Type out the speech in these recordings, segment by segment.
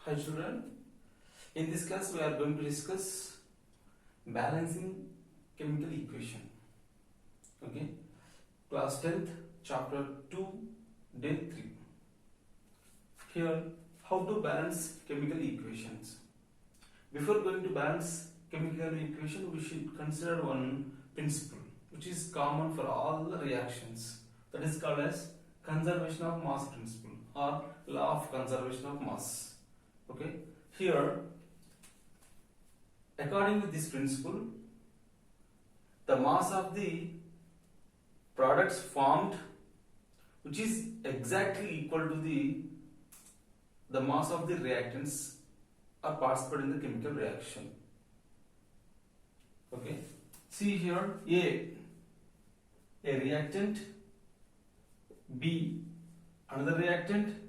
Hi children, in this class we are going to discuss balancing chemical equation. Okay, class 10th, chapter 2, day 3. Here, how to balance chemical equations. Before going to balance chemical equation, we should consider one principle which is common for all the reactions. That is called as conservation of mass principle or law of conservation of mass. Okay, here according to this principle, the mass of the products formed, which is exactly equal to the mass of the reactants are participated in the chemical reaction. Okay, see here a reactant, B another reactant,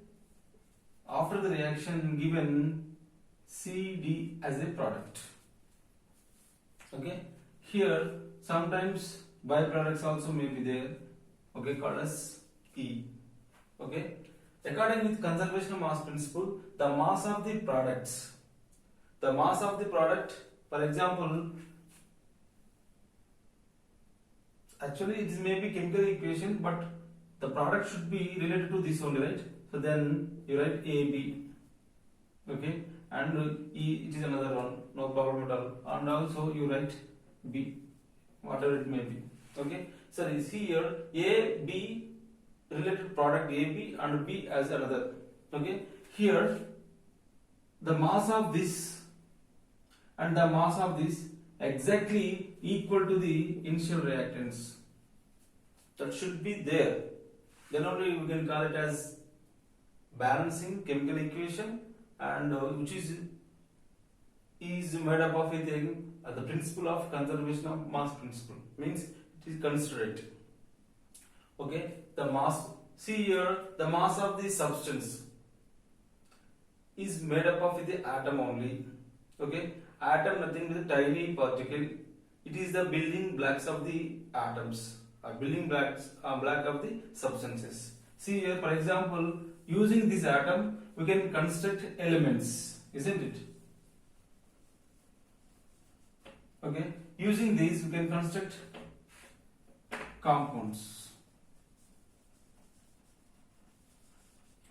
after the reaction given CD as a product. Okay, here sometimes byproducts also may be there, okay, called as E. Okay, according with conservation of mass principle, the mass of the product, for example, actually it may be chemical equation, but the product should be related to this only, right? So then you write AB, okay, and E, it is another one, no problem at all. And also you write B, whatever it may be. Okay, so you see here A, B related product AB and B as another. Okay, here the mass of this and the mass of this exactly equal to the initial reactants. That should be there. Then only we can call it as balancing chemical equation, and which is made up of the principle of conservation of mass principle, means it is considered. Okay, the mass, see here the mass of the substance is made up of the atom only. Okay, atom nothing but a tiny particle. It is the building blocks of the atoms, or building blocks block of the substances. See here, for example, using this atom we can construct elements, isn't it? Okay, using these we can construct compounds.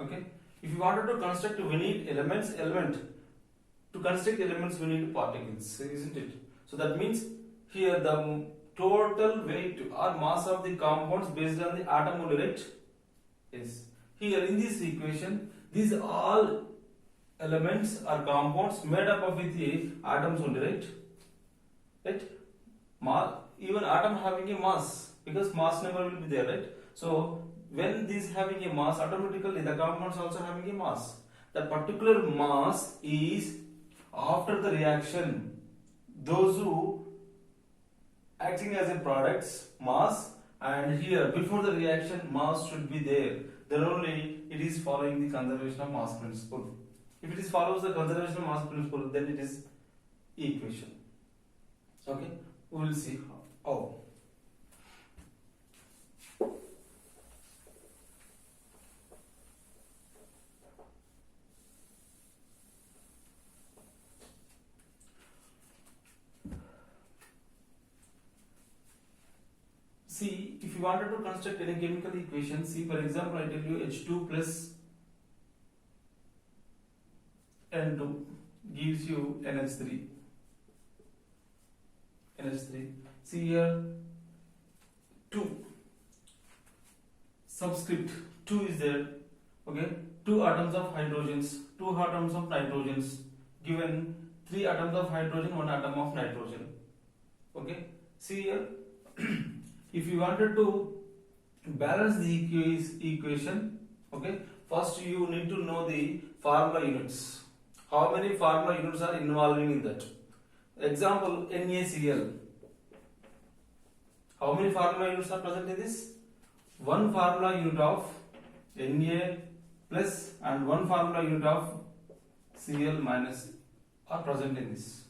Okay, if you wanted to construct, we need element. To construct elements we need particles, isn't it? So that means here the total weight or mass of the compounds based on the atom only, right? Yes. Here in this equation, these all elements or compounds made up of with the atoms only, right? Right? Even atom having a mass, because mass never will be there, right? So when this having a mass, automatically the compounds also having a mass. That particular mass is after the reaction, those who acting as a products mass, and here before the reaction mass should be there. Then only it is following the conservation of mass principle. If it is follows the conservation of mass principle, then it is equation. Okay, we will see how. See, if you wanted to construct any chemical equation, see for example, I tell you H2 plus N2 gives you NH3. See here 2. Subscript 2 is there. Okay, 2 atoms of hydrogens, 2 atoms of nitrogens, given 3 atoms of hydrogen, 1 atom of nitrogen. Okay, see here. If you wanted to balance the equation, okay, first you need to know the formula units. How many formula units are involving in that? Example, NaCl. How many formula units are present in this? One formula unit of Na plus and one formula unit of Cl minus are present in this.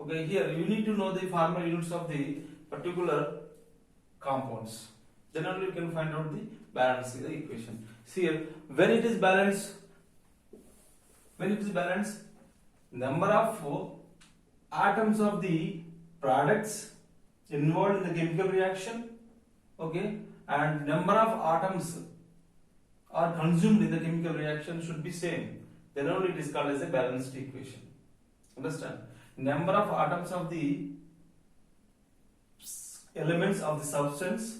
Okay, here you need to know the formula units of the particular compounds. Then only you can find out the balance in the equation. See here, when it is balanced, When it is balanced, number of atoms of the products involved in the chemical reaction, okay, and number of atoms are consumed in the chemical reaction should be same. Then only it is called as a balanced equation. Understand? Number of atoms of the elements of the substance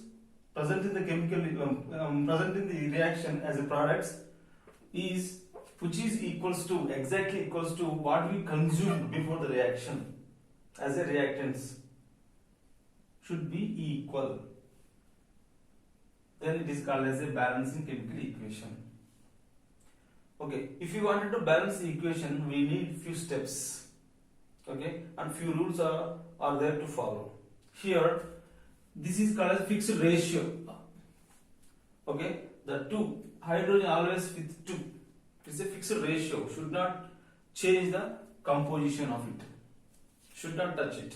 present in the present in the reaction as a products is which is equals to exactly equals to what we consumed before the reaction as a reactants should be equal. Then it is called as a balancing chemical equation. Okay, if you wanted to balance the equation, we need few steps. Okay, and few rules are there to follow. Here, this is called as fixed ratio. Okay, the two hydrogen always with 2. It is a fixed ratio. Should not change the composition of it. Should not touch it.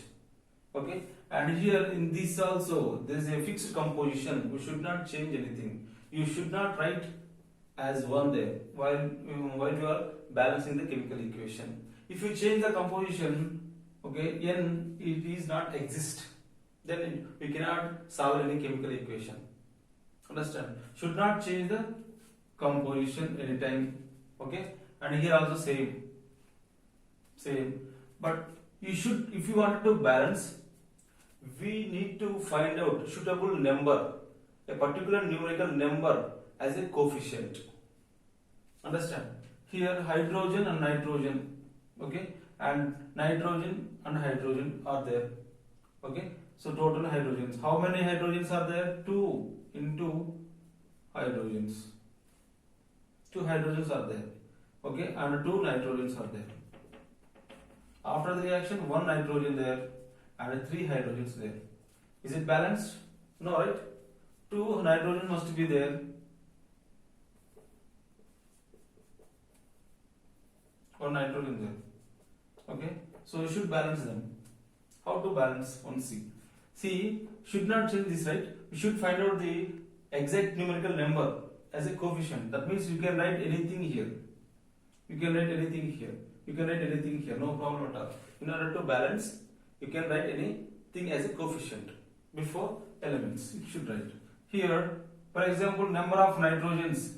Okay, and here in this also there is a fixed composition. We should not change anything. You should not write as 1 there while you are balancing the chemical equation. If you change the composition, okay, N it is not exist, then we cannot solve any chemical equation. Understand? Should not change the composition anytime. Okay, and here also same. But you should, if you wanted to balance, we need to find out suitable number, a particular numerical number as a coefficient. Understand? Here hydrogen and nitrogen, okay, and nitrogen and hydrogen are there. Okay, so total hydrogens. How many hydrogens are there? 2 into hydrogens. 2 hydrogens are there. Okay, and 2 nitrogens are there. After the reaction, 1 nitrogen there and 3 hydrogens there. Is it balanced? No, right? 2 nitrogen must be there. 1 nitrogen there. Okay, so you should balance them. How to balance? One see, should not change this, right? We should find out the exact numerical number as a coefficient. That means you can write anything here. You can write anything here. You can write anything here. No problem at all. In order to balance, you can write anything as a coefficient before elements. You should write here. For example, number of nitrogens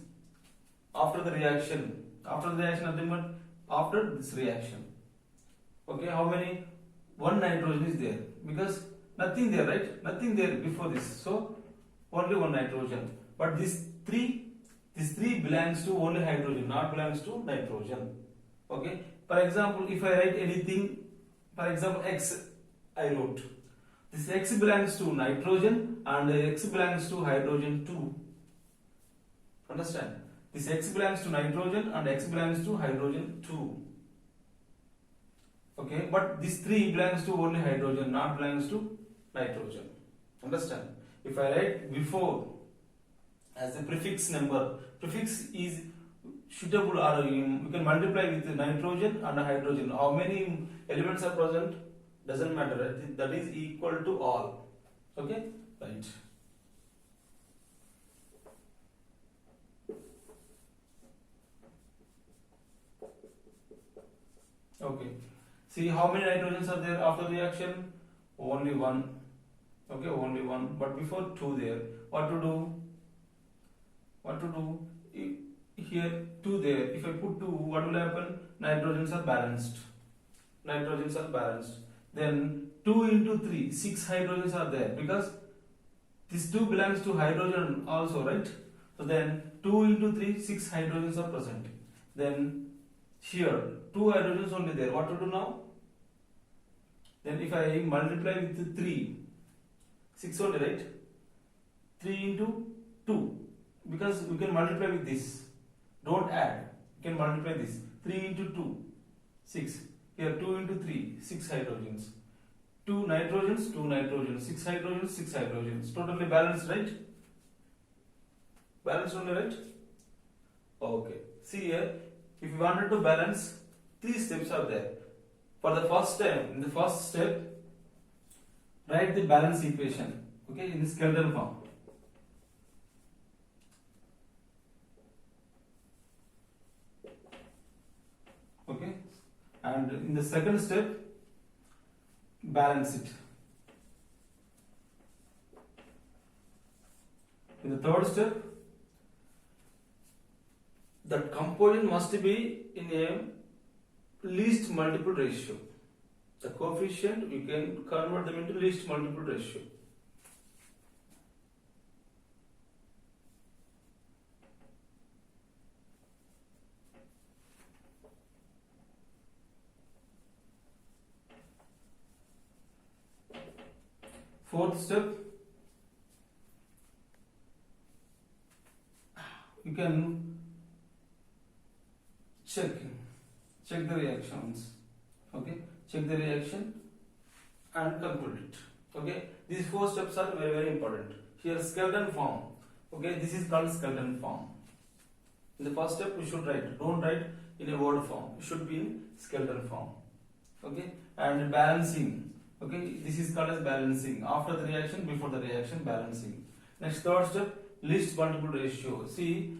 after the reaction. After this reaction. Okay, how many? 1 nitrogen is there because nothing there, right? Nothing there before this. So only 1 nitrogen. But this 3 belongs to only hydrogen, not belongs to nitrogen. Okay. For example, if I write anything, for example, X I wrote. This X belongs to nitrogen and X belongs to hydrogen too. Understand? This X belongs to nitrogen and X belongs to hydrogen too. Okay, but this 3 belongs to only hydrogen, not belongs to nitrogen. Understand? If I write before as a prefix number, prefix is suitable, or you can multiply with nitrogen and hydrogen. How many elements are present? Doesn't matter. Right? That is equal to all. Okay, right. Okay. See how many nitrogens are there after reaction? Only 1. Okay, only 1. But before 2 there. What to do? Here 2 there. If I put 2, what will happen? Nitrogens are balanced. Then 2 into 3, 6 hydrogens are there because this 2 belongs to hydrogen also, right? So then 2 into 3, 6 hydrogens are present. Then here 2 hydrogens only there. What to do now? Then if I multiply with 3, 6 only, right? 3 into 2, because we can multiply with this. Don't add. You can multiply this. 3 into 2, 6. Here 2 into 3, 6 hydrogens. 2 nitrogens, 6 hydrogens, 6 hydrogens. Totally balanced, right? Balanced only, right? Okay. See here, if you wanted to balance, 3 steps are there. For the first step, in the first step, write the balance equation. Okay, in the skeletal form. and in the second step, balance it. In the third step, that composition must be in a least multiple ratio. The coefficient, you can convert them into least multiple ratio. Fourth step, you can check the reactions. Okay, check the reaction and conclude it. Okay, these four steps are very, very important. Here, skeleton form. Okay, this is called skeleton form. In the first step, we should write. Don't write in a word form. It should be in skeleton form. Okay, and balancing. Okay, this is called as balancing. After the reaction, before the reaction, balancing. Next, third step, least multiple ratio. See,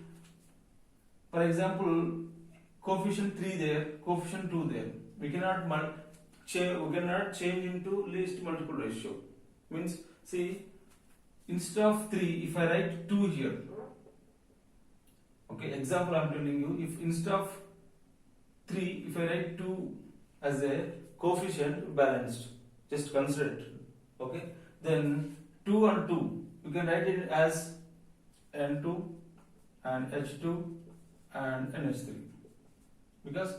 for example, coefficient 3 there, coefficient 2 there. We cannot change into least multiple ratio. Means, see, instead of 3, if I write 2 here. Okay, example I am telling you, if instead of 3, if I write 2 as a coefficient balanced, just consider it. Okay, then 2 and 2, you can write it as N2 and H2 and NH3. Because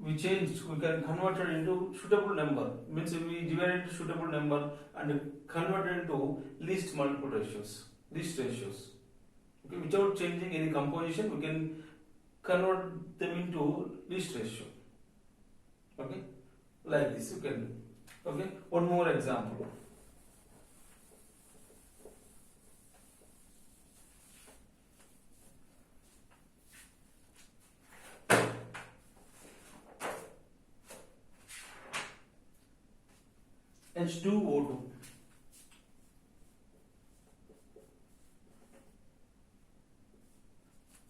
we changed, we can convert it into suitable number. Means we divide it suitable number and convert it into least multiple ratios, least ratios. Okay, without changing any composition, we can convert them into least ratio. Okay, like this you can do. Okay, one more example. H2O2.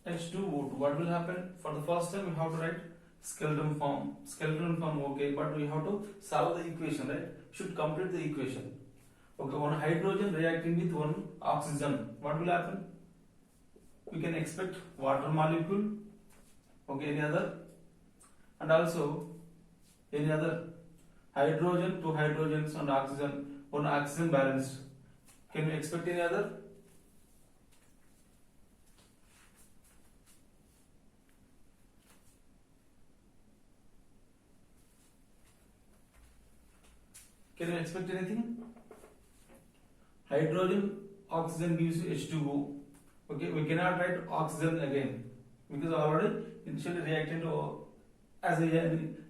H2O2. What will happen? For the first time, we have to write skeleton form. Skeleton form, okay, but we have to solve the equation, right? Should complete the equation. Okay, one hydrogen reacting with one oxygen. What will happen? We can expect water molecule. Okay, any other? And also any other? Hydrogen, two hydrogens and oxygen, one oxygen balanced. Can we expect any other? Can you expect anything? Hydrogen, oxygen gives you H2O. Okay, we cannot write oxygen again because already initially reactant as a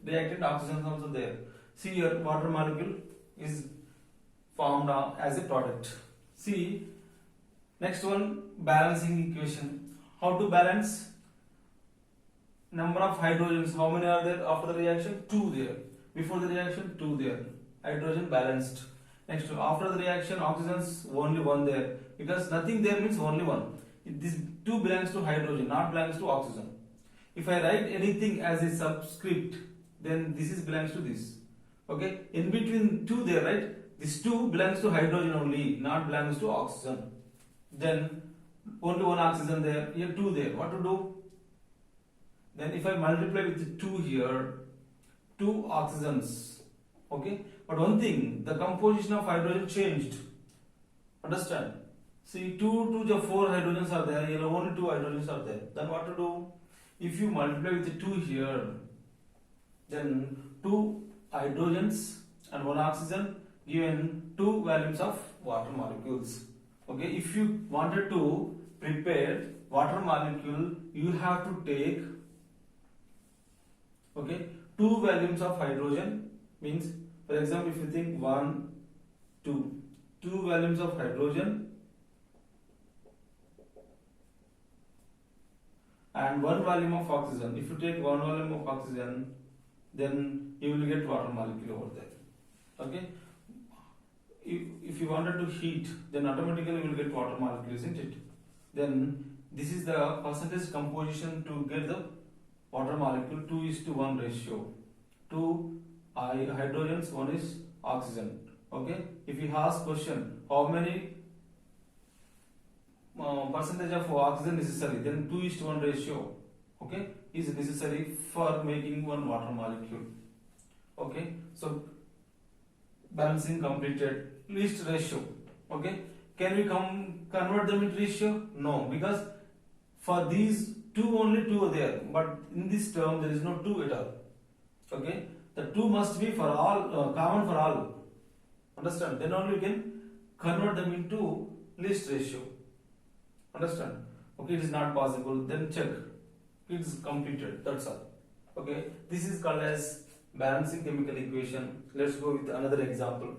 reactant oxygen is also there. See here, water molecule is formed as a product. See, next one, balancing equation. How to balance? Number of hydrogens, how many are there after the reaction? 2 there. Before the reaction, 2 there. Hydrogen balanced. Next, after the reaction, oxygens only 1 there. Because nothing there means only 1. This 2 belongs to hydrogen, not belongs to oxygen. If I write anything as a subscript, then this is belongs to this. Okay, in between 2 there, right? This 2 belongs to hydrogen only, not belongs to oxygen. Then only 1 oxygen there, here 2 there. What to do? Then if I multiply with 2 here, 2 oxygens. Okay, but one thing, the composition of hydrogen changed. Understand? See, 2 to 4 hydrogens are there, here only 2 hydrogens are there. Then what to do? If you multiply with 2 here, then 2 hydrogens and 1 oxygen given 2 volumes of water molecules. Okay, if you wanted to prepare water molecule, you have to take, okay, 2 volumes of hydrogen. Means, for example, if you think 1, 2 volumes of hydrogen and 1 volume of oxygen. If you take 1 volume of oxygen, then you will get water molecule over there. Okay, if you wanted to heat, then automatically you will get water molecule, isn't it? Then this is the percentage composition to get the water molecule, 2:1 ratio. two hydrogens, one is oxygen. Okay, if you ask question how many percentage of oxygen necessary, then 2:1 ratio, okay, is necessary for making one water molecule. Okay, so balancing completed. Least ratio, okay, can we convert them into ratio? No, because for these two only two are there, but in this term there is no two at all. Okay, the two must be for all, common for all. Understand? Then only you can convert them into least ratio. Understand? Okay, it is not possible. Then check. It is completed. That's all. Okay, this is called as balancing chemical equation. Let's go with another example.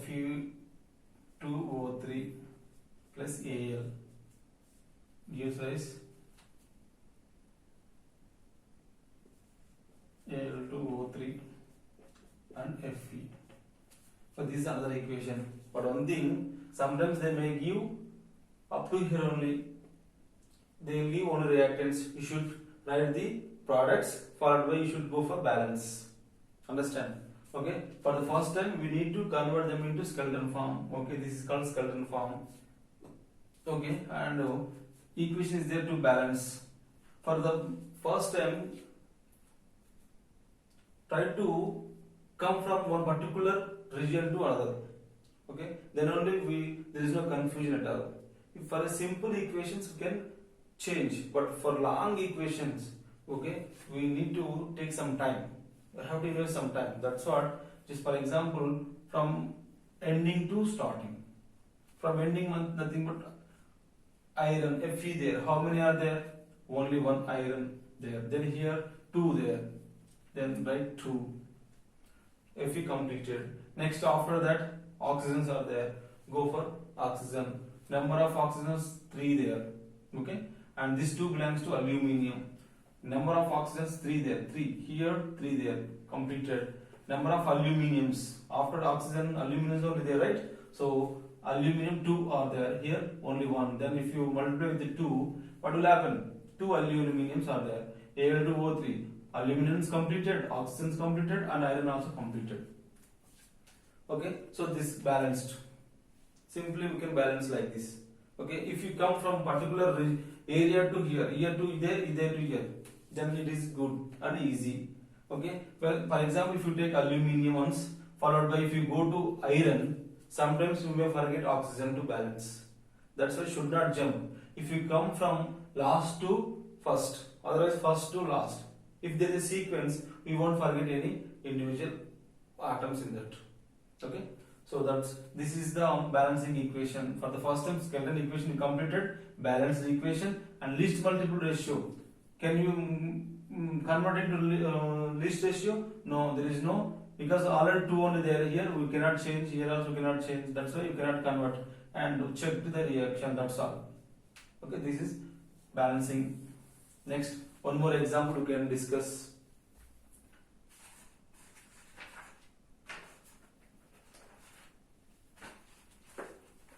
Fe2O3 plus Al gives rise Al2O3 and Fe. So this is another equation. But one thing, sometimes they may give up to here only. They will give only reactants. You should write the products, followed by you should go for balance. Understand? Okay. For the first time, we need to convert them into skeleton form. Okay. This is called skeleton form. Okay. And equation is there to balance. For the first time, try to come from one particular region to another. Okay. Then only there is no confusion at all. If for a simple equations we can change, but for long equations, okay, we need to take some time. We have to invest some time. That's what. Just for example, from ending to starting. From ending, nothing but iron, Fe there. How many are there? Only one iron there. Then here 2 there. Then write 2. Fe completed. Next after that, oxygens are there. Go for oxygen. Number of oxygens 3 there. Okay. And this 2 belongs to aluminium. Number of oxygens 3 there. 3 here, 3 there. Completed. Number of aluminiums. After oxygen, aluminium is only there, right? So aluminium 2 are there. Here only 1. Then if you multiply with the 2, what will happen? 2 aluminiums are there. Al2O3. Aluminum is completed, oxygen is completed, and iron also completed. Okay, so this balanced. Simply we can balance like this. Okay, if you come from particular area to here to there to here, then it is good and easy. Okay, well, for example, if you take aluminium once, followed by if you go to iron, sometimes you may forget oxygen to balance. That's why you should not jump. If you come from last to first, otherwise first to last. If there is a sequence, we won't forget any individual atoms in that. Okay, so this is the balancing equation. For the first time, skeleton equation completed, balanced equation, and least multiple ratio. Can you convert it to least ratio? No, there is no, because already 2 only there. Here we cannot change. Here also cannot change. That's why you cannot convert. And check the reaction. That's all. Okay, this is balancing. Next, one more example we can discuss.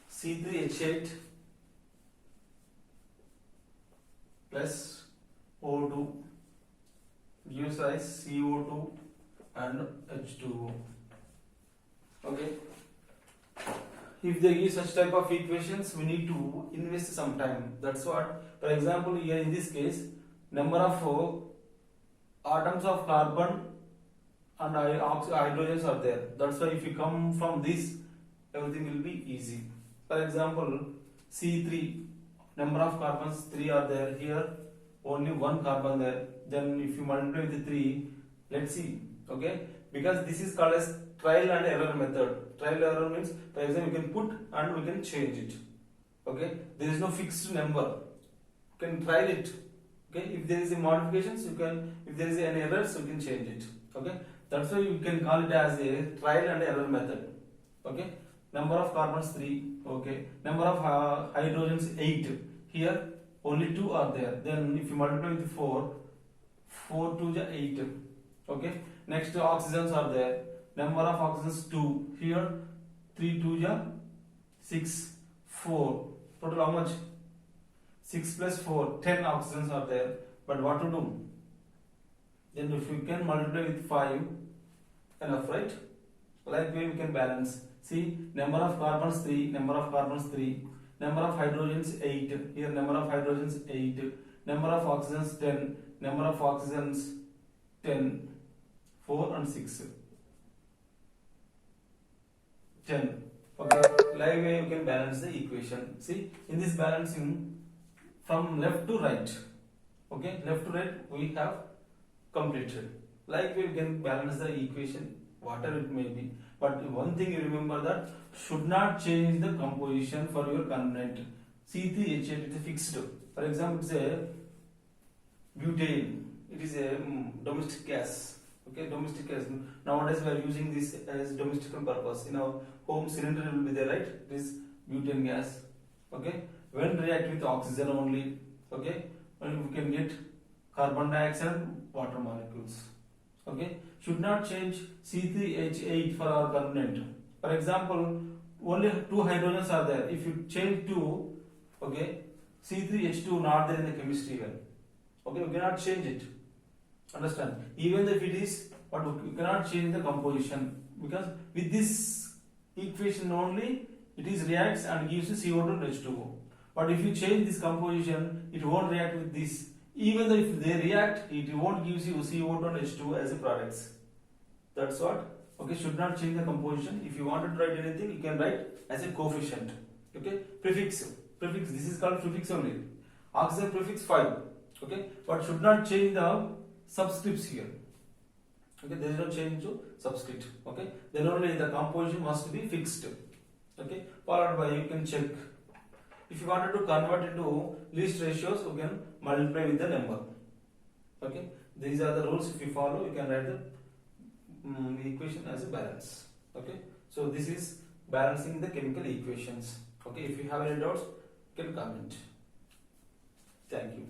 C3H8 plus O2 gives rise CO2 and H2O. Okay. If they give such type of equations, we need to invest some time. That's what. For example, here in this case, number of atoms of carbon and hydrogens are there. That's why if you come from this, everything will be easy. For example, C3, number of carbons 3 are there. Here only 1 carbon there. Then if you multiply with 3, let's see. Okay, because this is called as trial and error method. Trial and error means, for example, you can put and we can change it. Okay, there is no fixed number. You can try it. Okay, if there is a modifications, you can. If there is any errors, you can change it. Okay, that's why you can call it as a trial and error method. Okay, number of carbons 3. Okay, number of hydrogens 8. Here only 2 are there. Then if you multiply with 4, 4 2 ja 8. Okay, next oxygens are there, number of oxygens 2, here 3 2 ja 6, 4, total how much? 6 plus 4, 10 oxygens are there. But what to do? Then if you can multiply with 5, enough, right? Like way we can balance. See, number of carbons 3, number of carbons 3, number of hydrogens 8, here number of hydrogens 8, number of oxygens 10, number of oxygens 10, 4 and 6, 10. Okay, like way you can balance the equation. See, in this balancing from left to right, okay, left to right we have completed. Like way you can balance the equation whatever it may be, but one thing you remember, that should not change the composition for your component. C3H8 it is fixed. For example, it's a butane, it is a domestic gas. Okay, domestic gas, nowadays we are using this as domestic purpose. In our home cylinder will be there, right? It is butane gas. Okay, when react with oxygen only, okay, and we can get carbon dioxide and water molecules. Okay, should not change C3H8 for our component. For example, only 2 hydrogens are there. If you change 2, okay, C3H2 not there in the chemistry well. Okay, we cannot change it. Understand? Even if it is, but we cannot change the composition, because with this equation only it is reacts and gives you CO2 and H2O. But if you change this composition, it won't react with this. Even though if they react, it won't give you CO2 and H2O as a products. That's what. Okay, should not change the composition. If you wanted to write anything, you can write as a coefficient. Okay, prefix. This is called prefix only. Oxygen prefix 5. Okay, but should not change the subscripts here. Okay, there is no change to subscript. Okay, then only the composition must be fixed. Okay, followed by you can check. If you wanted to convert it to least ratios, you can multiply with the number. Okay, these are the rules. If you follow, you can write the equation as a balance. Okay, so this is balancing the chemical equations. Okay, if you have any doubts, you can comment. Thank you.